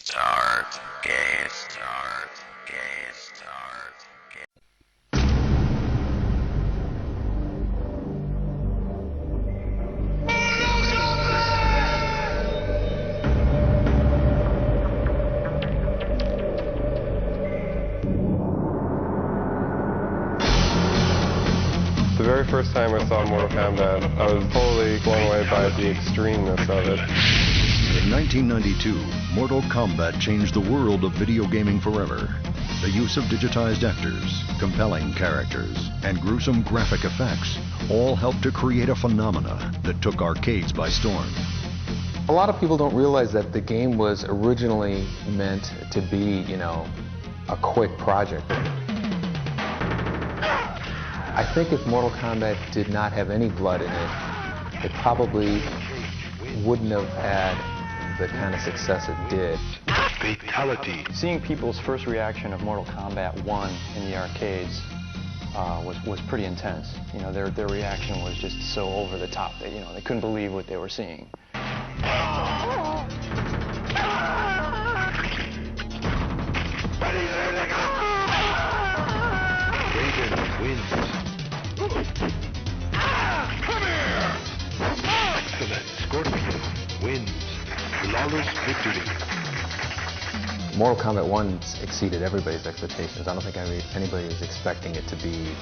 The very first time I saw Mortal Kombat, I was totally blown away by the extremeness of it. In 1992, Mortal Kombat changed the world of video gaming forever. The use of digitized actors, compelling characters, and gruesome graphic effects all helped to create a phenomena that took arcades by storm. A lot of people don't realize that the game was originally meant to be, you know, a quick project. I think if Mortal Kombat did not have any blood in it, it probably wouldn't have had the kind of success it did. Fatality. Seeing people's first reaction of Mortal Kombat 1 in the arcades was pretty intense. You know, their reaction was just so over the top that, you know, they couldn't believe what they were seeing. Raiden wins. Come here! Excellent. Scorpion wins. Flawless victory. Mortal Kombat 1 exceeded everybody's expectations. I don't think anybody was expecting it to be,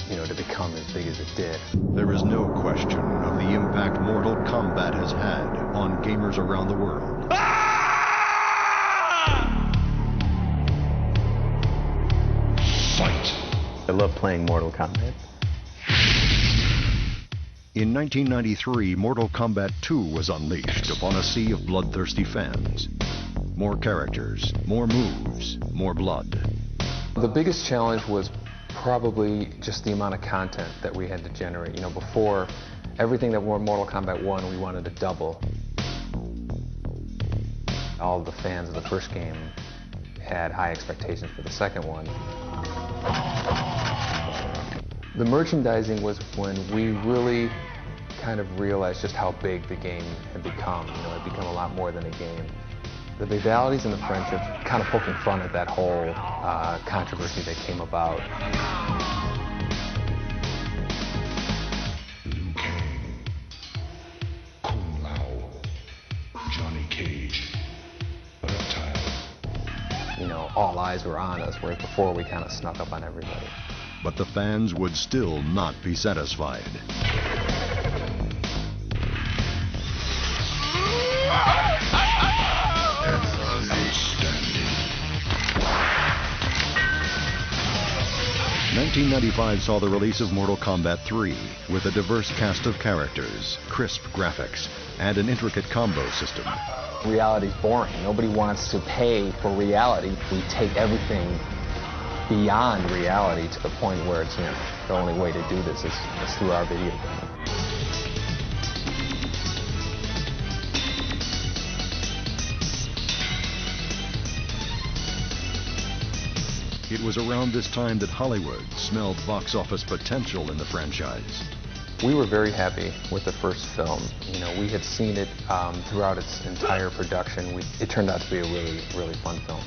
you know, to become as big as it did. There is no question of the impact Mortal Kombat has had on gamers around the world. Fight. I love playing Mortal Kombat. In 1993, Mortal Kombat 2 was unleashed upon a sea of bloodthirsty fans. More characters, more moves, more blood. The biggest challenge was probably just the amount of content that we had to generate. You know, before, everything that were Mortal Kombat 1, we wanted to double. All the fans of the first game had high expectations for the second one. The merchandising was when we really kind of realized just how big the game had become. You know, it had become a lot more than a game. The vitalities and the friendships kind of poking fun at that whole controversy that came about. Liu Kang, Kung Lao, Johnny Cage, Reptile. You know, all eyes were on us, whereas before we kind of snuck up on everybody. But the fans would still not be satisfied. Outstanding. 1995 saw the release of Mortal Kombat 3 with a diverse cast of characters, crisp graphics, and an intricate combo system. Reality's boring. Nobody wants to pay for reality. We take everything beyond reality to the point where it's, you know, the only way to do this is through our video game. It was around this time that Hollywood smelled box office potential in the franchise. We were very happy with the first film. You know, we had seen it throughout its entire production. It turned out to be a really, really fun film.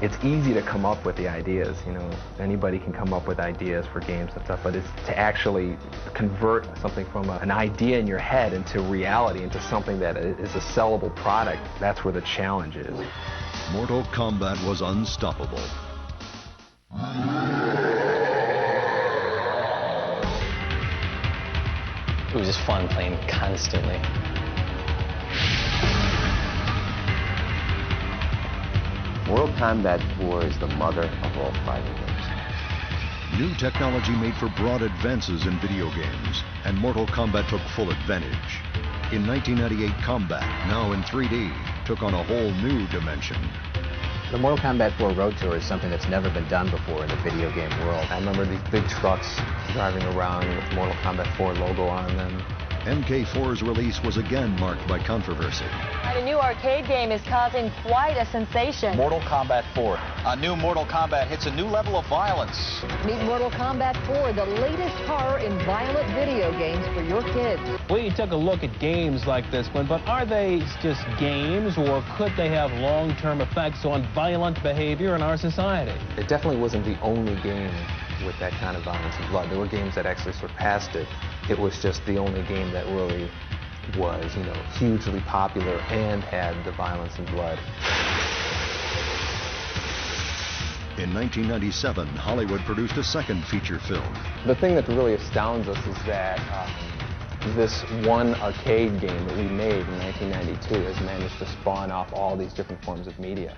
It's easy to come up with the ideas, you know, anybody can come up with ideas for games and stuff, but it's to actually convert something from an idea in your head into reality, into something that is a sellable product. That's where the challenge is. Mortal Kombat was unstoppable. It was just fun playing constantly. Mortal Kombat 4 is the mother of all fighting games. New technology made for broad advances in video games, and Mortal Kombat took full advantage. In 1998, Kombat, now in 3D, took on a whole new dimension. The Mortal Kombat 4 Road Tour is something that's never been done before in the video game world. I remember these big trucks driving around with Mortal Kombat 4 logo on them. MK4's release was again marked by controversy. And a new arcade game is causing quite a sensation. Mortal Kombat 4. A new Mortal Kombat hits a new level of violence. Meet Mortal Kombat 4, the latest horror in violent video games for your kids. We took a look at games like this one, but are they just games, or could they have long-term effects on violent behavior in our society? It definitely wasn't the only game with that kind of violence and blood. There were games that actually surpassed it. It was just the only game that really was, hugely popular and had the violence and blood. In 1997, Hollywood produced a second feature film. The thing that really astounds us is that this one arcade game that we made in 1992 has managed to spawn off all these different forms of media.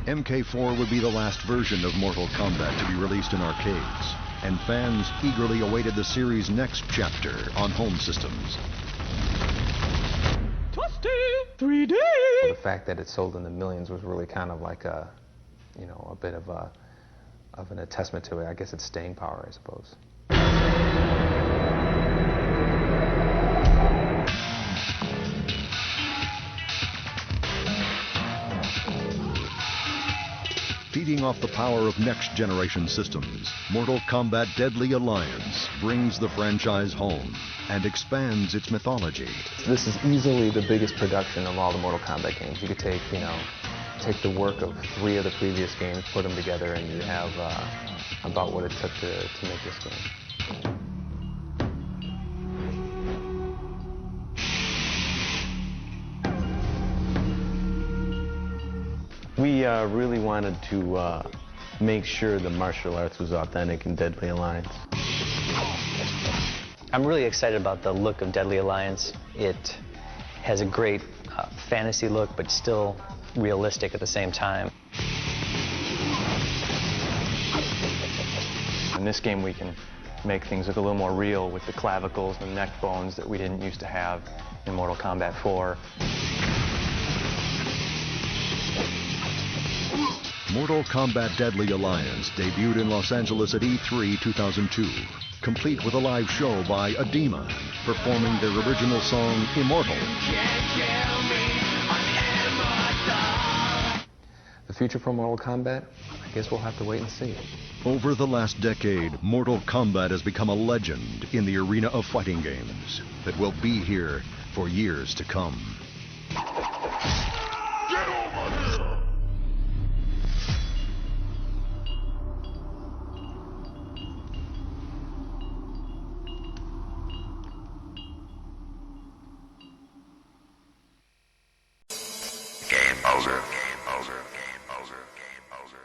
MK4 would be the last version of Mortal Kombat to be released in arcades, and fans eagerly awaited the series' next chapter on home systems. 3D! The fact that it sold in the millions was really kind of like a bit of an attestament to it. I guess its staying power, I suppose. Feeding off the power of next-generation systems, Mortal Kombat Deadly Alliance brings the franchise home and expands its mythology. This is easily the biggest production of all the Mortal Kombat games. You could take, take the work of 3 of the previous games, put them together, and you have about what it took to make this game. We really wanted to make sure the martial arts was authentic in Deadly Alliance. I'm really excited about the look of Deadly Alliance. It has a great fantasy look, but still realistic at the same time. In this game, we can make things look a little more real with the clavicles and neck bones that we didn't used to have in Mortal Kombat 4. Mortal Kombat Deadly Alliance debuted in Los Angeles at E3 2002, complete with a live show by Edema, performing their original song, Immortal. The future for Mortal Kombat? I guess we'll have to wait and see. Over the last decade, Mortal Kombat has become a legend in the arena of fighting games that will be here for years to come. Game over. Game over. Game over. Game over.